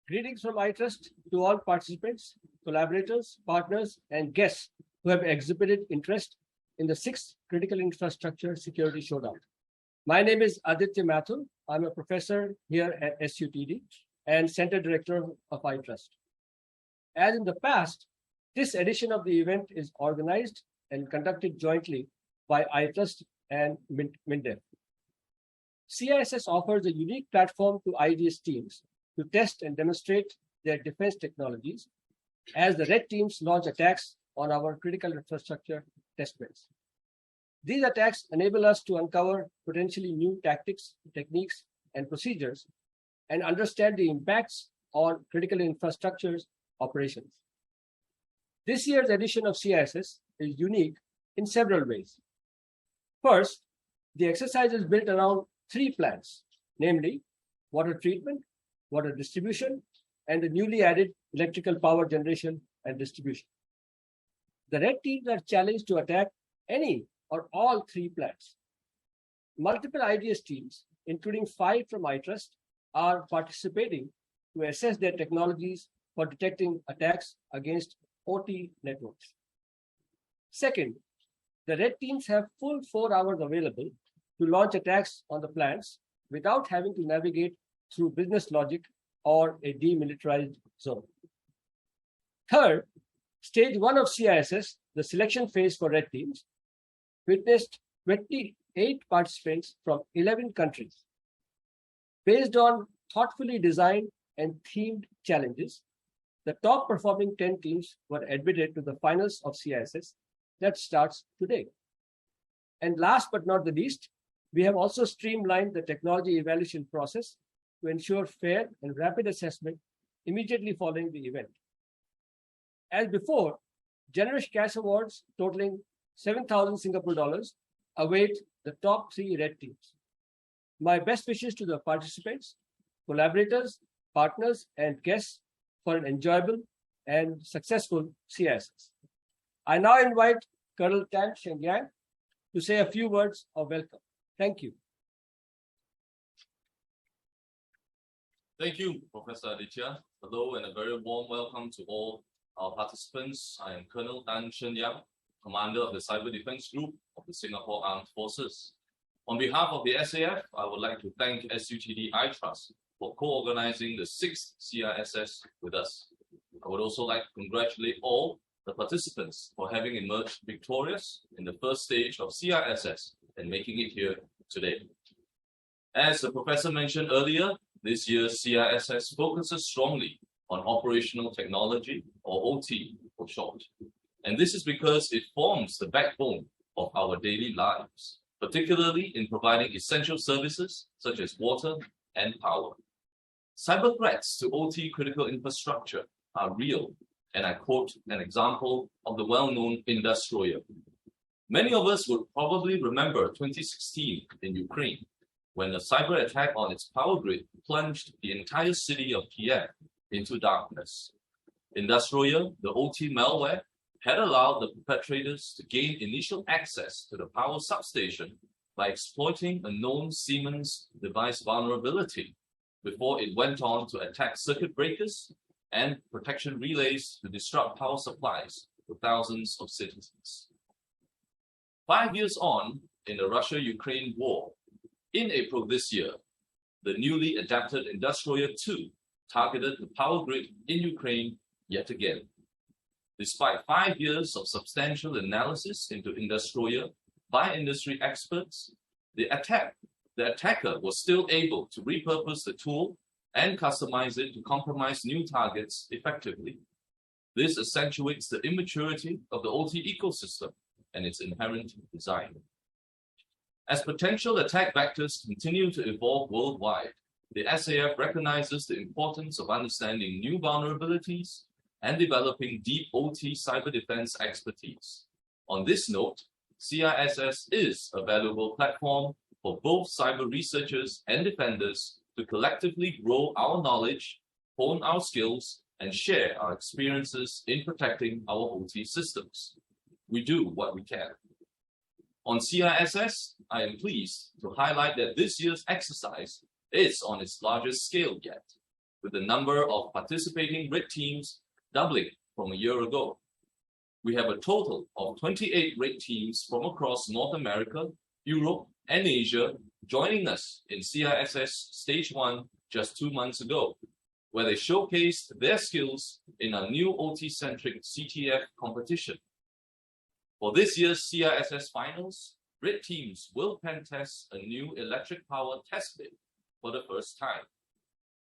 Greetings from iTrust to all participants, collaborators, partners, and guests who have exhibited interest in the 6th Critical Infrastructure Security Showdown. My name is Aditya Mathur. I'm a professor here at SUTD and Center Director of iTrust. As in the past, this edition of the event is organized and conducted jointly by iTrust and MINDEF. CISS offers a unique platform to IDS teams to test and demonstrate their defense technologies as the red teams launch attacks on our critical infrastructure testbeds. These attacks enable us to uncover potentially new tactics, techniques, and procedures and understand the impacts on critical infrastructure's operations. This year's edition of CISS is unique in several ways. First, the exercise is built around 3 plans, namely water treatment, water distribution, and the newly added electrical power generation and distribution. The red teams are challenged to attack any or all 3 plans. Multiple IDS teams, including 5 from iTrust, are participating to assess their technologies for detecting attacks against OT networks. Second, the red teams have full 4 hours available to launch attacks on the plants without having to navigate through business logic or a demilitarized zone. Third, stage 1 of CISS, the selection phase for red teams, witnessed 28 participants from 11 countries. Based on thoughtfully designed and themed challenges, the top performing 10 teams were admitted to the finals of CISS that starts today. And last but not the least, we have also streamlined the technology evaluation process to ensure fair and rapid assessment immediately following the event. As before, generous cash awards totaling 7,000 Singapore dollars await the top 3 red teams. My best wishes to the participants, collaborators, partners, and guests for an enjoyable and successful CISS. I now invite Colonel Tan Shengyang to say a few words of welcome. Thank you. Thank you, Professor Aditya. Hello and a very warm welcome to all our participants. I am Colonel Tan Shengyang, Commander of the Cyber Defense Group of the Singapore Armed Forces. On behalf of the SAF, I would like to thank SUTD iTrust for co-organizing the 6th CISS with us. I would also like to congratulate all the participants for having emerged victorious in the first stage of CISS and making it here today. As the professor mentioned earlier, this year's CISS focuses strongly on operational technology, or OT for short. And this is because it forms the backbone of our daily lives, particularly in providing essential services such as water and power. Cyber threats to OT critical infrastructure are real, and I quote an example of the well-known Industroyer. Many of us would probably remember 2016 in Ukraine, when a cyber attack on its power grid plunged the entire city of Kiev into darkness. Industroyer, the OT malware, had allowed the perpetrators to gain initial access to the power substation by exploiting a known Siemens device vulnerability before it went on to attack circuit breakers and protection relays to disrupt power supplies to thousands of citizens. 5 years on in the Russia-Ukraine war, in April this year, the newly adapted Industroyer 2 targeted the power grid in Ukraine yet again. Despite 5 years of substantial analysis into Industroyer by industry experts, the attacker was still able to repurpose the tool and customize it to compromise new targets effectively. This accentuates the immaturity of the OT ecosystem and its inherent design. As potential attack vectors continue to evolve worldwide, the SAF recognizes the importance of understanding new vulnerabilities and developing deep OT cyber defense expertise. On this note, CISS is a valuable platform for both cyber researchers and defenders to collectively grow our knowledge, hone our skills, and share our experiences in protecting our OT systems. We do what we can. On CISS, I am pleased to highlight that this year's exercise is on its largest scale yet. with the number of participating red teams doubling from a year ago. We have a total of 28 red teams from across North America, Europe, and Asia joining us in CISS Stage 1 just 2 months ago, where they showcased their skills in our new OT-centric CTF competition. For this year's CISS finals, red teams will pen test a new electric power test bed for the first time.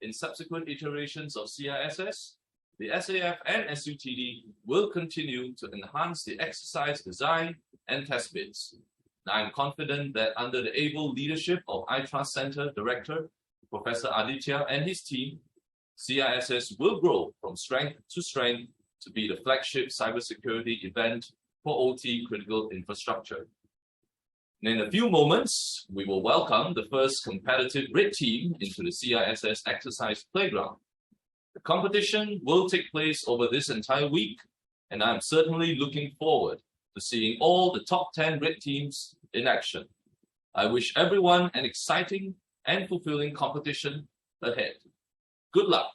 In subsequent iterations of CISS, the SAF and SUTD will continue to enhance the exercise design and test beds. I'm confident that under the able leadership of iTrust Center Director, Professor Aditya and his team, CISS will grow from strength to be the flagship cybersecurity event for OT critical infrastructure. And in a few moments, we will welcome the first competitive red team into the CISS exercise playground. The competition will take place over this entire week, and I'm certainly looking forward to seeing all the top 10 red teams in action. I wish everyone an exciting and fulfilling competition ahead. Good luck.